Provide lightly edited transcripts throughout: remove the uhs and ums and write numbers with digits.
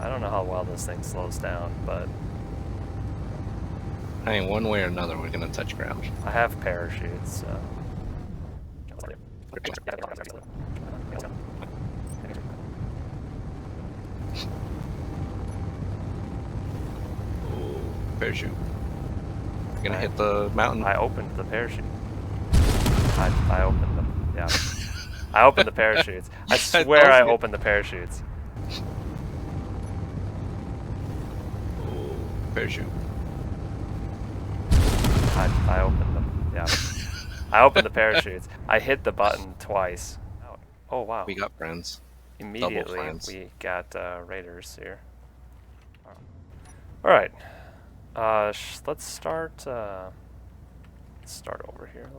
I don't know how well this thing slows down, but I mean, one way or another, we're gonna touch ground. I have parachutes, so... Ooh, parachute. You're gonna I, hit the mountain. I opened the parachute. I opened them, yeah. I opened the parachutes. I swear I opened the parachutes. Ooh, parachute. I opened them, yeah. I opened the parachutes. I hit the button twice. Oh, wow. We got friends. Double Immediately, friends. we got raiders here. Alright. Let's start over here.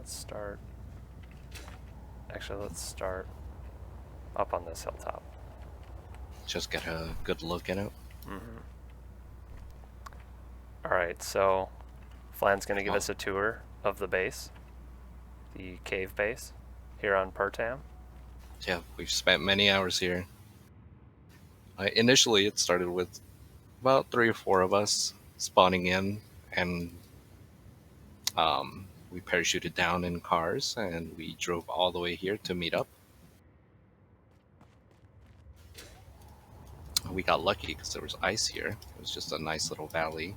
Actually, let's start up on this hilltop. Just get a good look at it. Alright, so Flan's going to give us a tour of the base, the cave base, here on Pertam. Yeah, we've spent many hours here. Initially, it started with about 3 or 4 of us spawning in, and we parachuted down in cars, and we drove all the way here to meet up. We got lucky because there was ice here. It was just a nice little valley.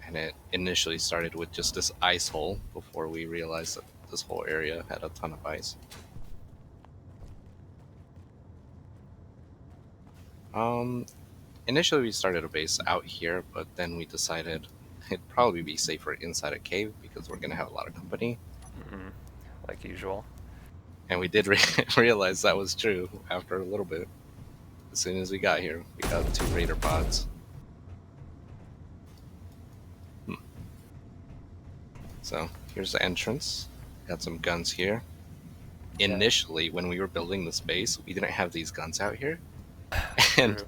And it initially started with just this ice hole before we realized that this whole area had a ton of ice. Initially we started a base out here, but then we decided it'd probably be safer inside a cave because we're gonna have a lot of company. Like usual. And we did realize that was true after a little bit. As soon as we got here, we got 2 raider pods. So here's the entrance. Got some guns here. Initially, when we were building this base, we didn't have these guns out here. And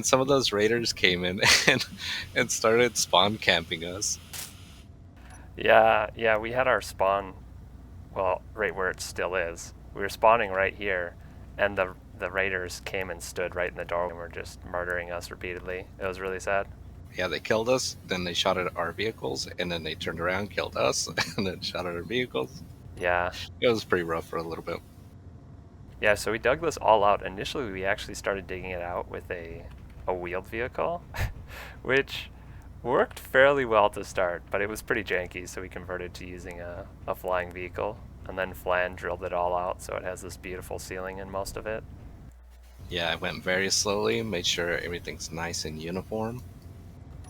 some of those raiders came in and started spawn camping us. Yeah, we had our spawn, well, right where it still is. We were spawning right here, and the raiders came and stood right in the doorway and were just murdering us repeatedly. It was really sad. Yeah, they killed us, then they shot at our vehicles, and then they turned around, killed us, and then shot at our vehicles. Yeah. It was pretty rough for a little bit. Yeah, so we dug this all out. Initially, we actually started digging it out with a wheeled vehicle, which worked fairly well to start, but it was pretty janky, so we converted to using a flying vehicle. And then Flan drilled it all out, so it has this beautiful ceiling in most of it. Yeah, I went very slowly, made sure everything's nice and uniform.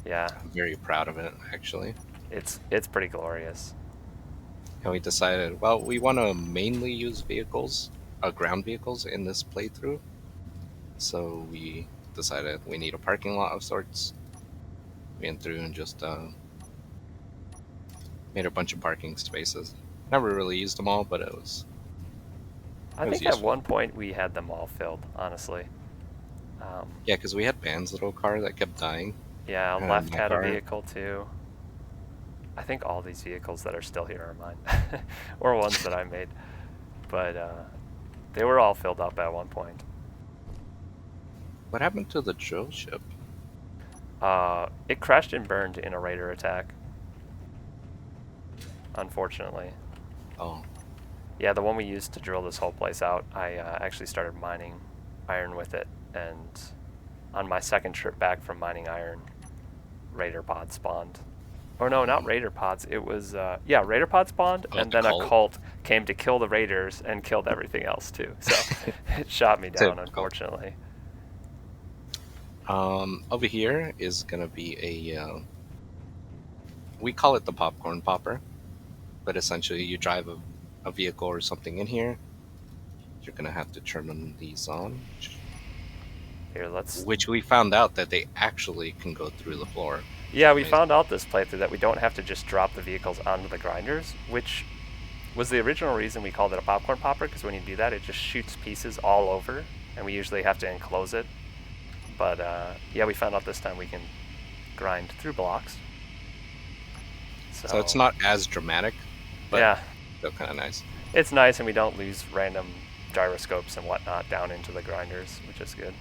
Yeah. I'm very proud of it, actually. It's pretty glorious. And we decided, well, we want to mainly use vehicles, ground vehicles in this playthrough. So we decided we need a parking lot of sorts. We went through and just made a bunch of parking spaces. Never really used them all, but it was I think useful. at one point we had them all filled, honestly. Yeah, because we had Van's little car that kept dying. Yeah, Left had a vehicle too. I think all these vehicles that are still here are mine, or ones that I made. But they were all filled up at one point. What happened to the drill ship? It crashed and burned in a raider attack. Unfortunately. Oh. Yeah, the one we used to drill this whole place out, I actually started mining iron with it, and on my second trip back from mining iron, raider pod spawned. Or no, not raider pods. It was yeah, raider pod spawned, and then a cult came to kill the raiders and killed everything else too. So it shot me down, unfortunately. Over here is gonna be a we call it the popcorn popper, but essentially you drive a vehicle or something in here. You're gonna have to turn these on. Here, let's. Which we found out that they actually can go through the floor. Yeah, we found out this playthrough that we don't have to just drop the vehicles onto the grinders, which was the original reason we called it a popcorn popper, because when you do that, it just shoots pieces all over, and we usually have to enclose it. But yeah, we found out this time we can grind through blocks. So it's not as dramatic, but yeah, still kind of nice. It's nice, and we don't lose random gyroscopes and whatnot down into the grinders, which is good.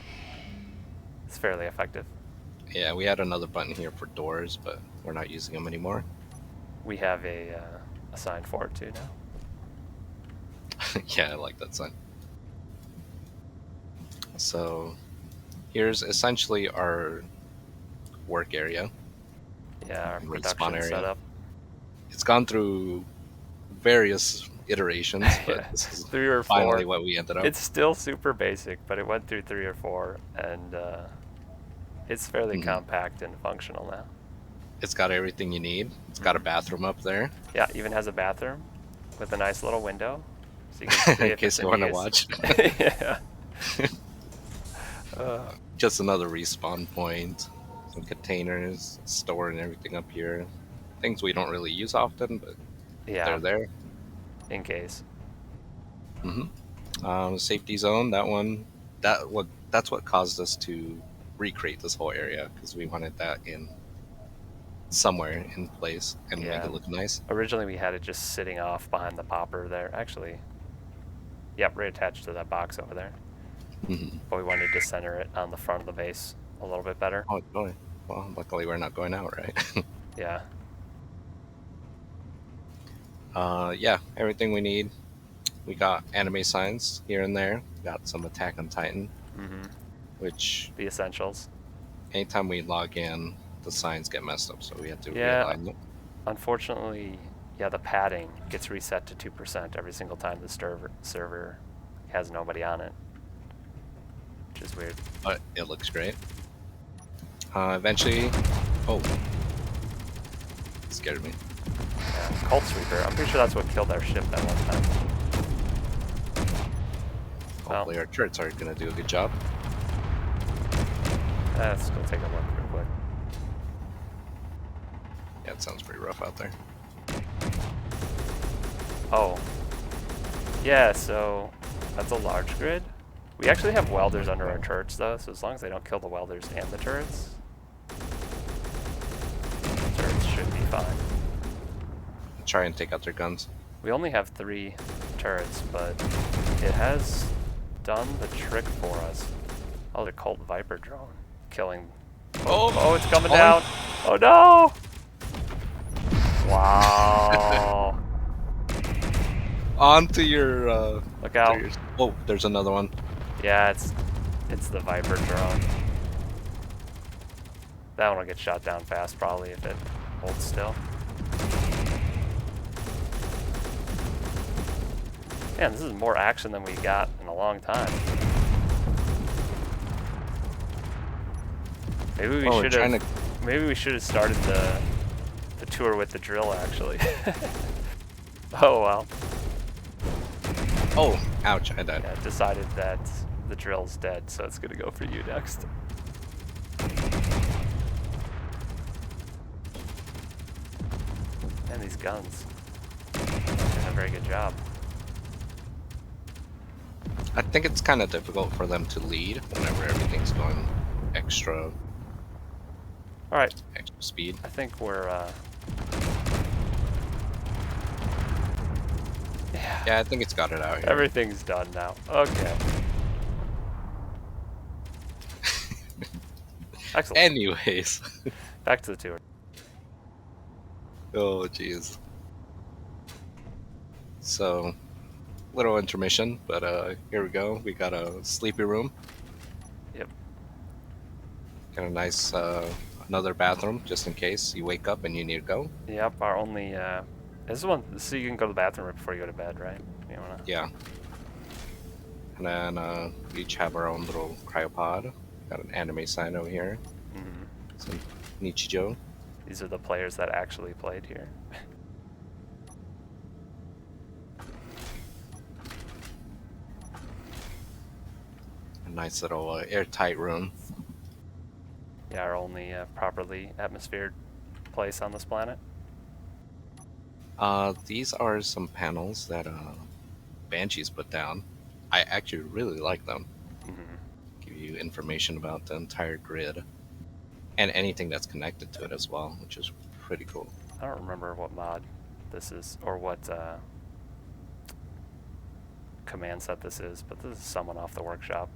It's fairly effective. Yeah, we had another button here for doors, but we're not using them anymore. We have a sign for it too now. Yeah, I like that sign. So here's essentially our work area. Yeah, our And respawn production area. setup. It's gone through various iterations, but Yeah, this is 3 or 4. finally what we ended up. It's still super basic, but it went through 3 or 4, and it's fairly compact and functional now. It's got everything you need. It's got a bathroom up there. Yeah, even has a bathroom with a nice little window, so you can see In if case it's you in want to use. watch. Yeah. Just another respawn point. Some containers, storing everything up here. Things we don't really use often, but Yeah, they're there. in case. Safety zone. That's what caused us to recreate this whole area because we wanted that in somewhere in place and make Yeah. it look nice. Originally we had it just sitting off behind the popper there. Actually, yep, right attached to that box over there. But we wanted to center it on the front of the base a little bit better. Oh boy. Well, luckily we're not going out, right? Yeah. Yeah, everything we need. We got anime signs here and there. We got some Attack on Titan, which The essentials. anytime we log in, the signs get messed up, so we have to Yeah. realign it. Unfortunately, yeah, the padding gets reset to 2% every single time the server has nobody on it, which is weird. But it looks great. Eventually, oh, it scared me. Yeah, Cult Sweeper. I'm pretty sure that's what killed our ship that one time. Hopefully our turrets are gonna do a good job. Let's go take a look real quick. Yeah, it sounds pretty rough out there. Oh. Yeah, so that's a large grid. We actually have welders under our turrets though, so as long as they don't kill the welders and the turrets should be fine. Try and take out their guns. We only have 3 turrets, but it has done the trick for us. Oh, the Colt Viper drone killing. Oh, it's coming down. Oh no! Wow. Onto your Look out. Oh, there's another one. Yeah, it's the Viper drone. That one will get shot down fast probably if it holds still. Man, this is more action than we got in a long time. Maybe we should have started the tour with the drill actually. Oh well. Oh, ouch, I died. Yeah, decided that the drill's dead, so it's gonna go for you next. And these guns. Doing a very good job. I think it's kind of difficult for them to lead whenever everything's going extra Alright, speed. I think we're Yeah, I think it's got it out here. everything's done now. Okay. Excellent. Anyways. Back to the tour. Oh, jeez. So, little intermission, but here we go. We got a sleepy room. Yep. Got a nice another bathroom just in case you wake up and you need to go. Yep, our only this is one so you can go to the bathroom right before you go to bed, right? You wanna... Yeah. And then we each have our own little cryopod. Got an anime sign over here. Some Nichijou. These are the players that actually played here. A nice little airtight room. Yeah, our only properly atmosphered place on this planet. These are some panels that Banshees put down. I actually really like them. Give you information about the entire grid and anything that's connected to it as well, which is pretty cool. I don't remember what mod this is or what command set this is, but this is someone off the workshop.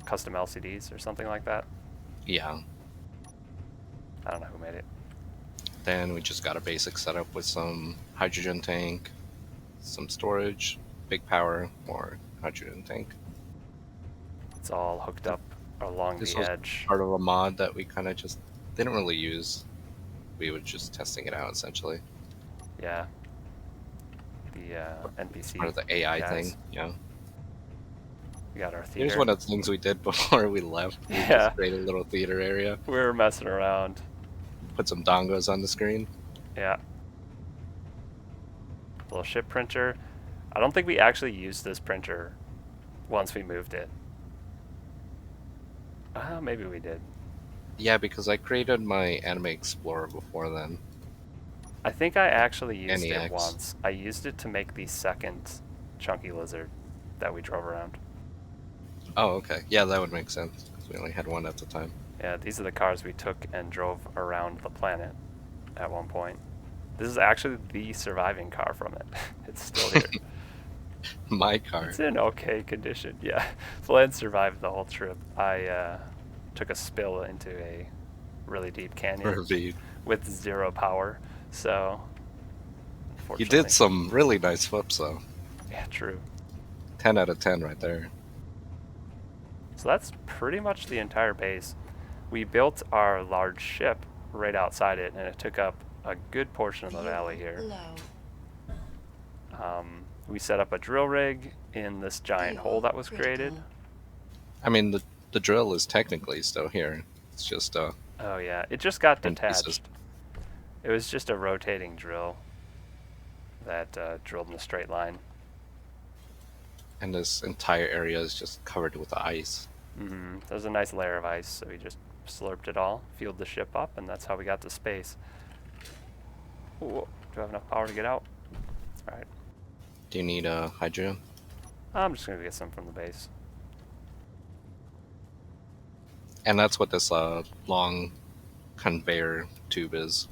custom LCDs or something like that. Yeah. I don't know who made it. Then we just got a basic setup with some hydrogen tank, some storage, big power, more hydrogen tank. It's all hooked up along This the was edge. part of a mod that we kind of just didn't really use. We were just testing it out essentially. Yeah. The NPC Part of the AI guys. thing, yeah. We got our Here's theater. one of the things we did before we left. We Yeah. just created a little theater area. We were messing around. Put some dongos on the screen. Yeah. Little ship printer. I don't think we actually used this printer once we moved it. Maybe we did. Yeah, because I created my Anime Explorer before then. I think I actually used NEX. it once. I used it to make the second chunky lizard that we drove around. Oh, okay. Yeah, that would make sense, because we only had one at the time. Yeah, these are the cars we took and drove around the planet at one point. This is actually the surviving car from it. It's still here. My car. It's in okay condition, yeah. Flan survived the whole trip. I took a spill into a really deep canyon Ravine. with 0 power, so You unfortunately. did some really nice flips, though. Yeah, true. 10 out of 10 right there. So that's pretty much the entire base. We built our large ship right outside it, and it took up a good portion of the valley here. We set up a drill rig in this giant hole that was created. I mean, the drill is technically still here. It's just Oh yeah, it just got in pieces. detached. It was just a rotating drill that drilled in a straight line. And this entire area is just covered with ice. There's a nice layer of ice, so we just slurped it all, fueled the ship up, and that's how we got to space. Ooh, do I have enough power to get out? Alright. Do you need a hydrogen? I'm just going to get some from the base. And that's what this long conveyor tube is.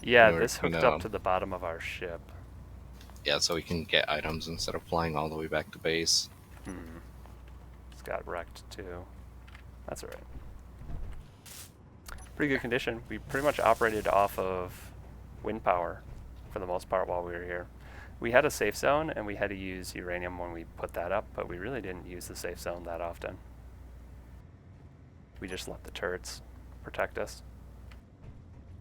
Yeah, Or, this you hooked know, up to the bottom of our ship. Yeah, so we can get items instead of flying all the way back to base. It's got wrecked too. That's alright. Pretty good condition. We pretty much operated off of wind power for the most part while we were here. We had a safe zone and we had to use uranium when we put that up, but we really didn't use the safe zone that often. We just let the turrets protect us.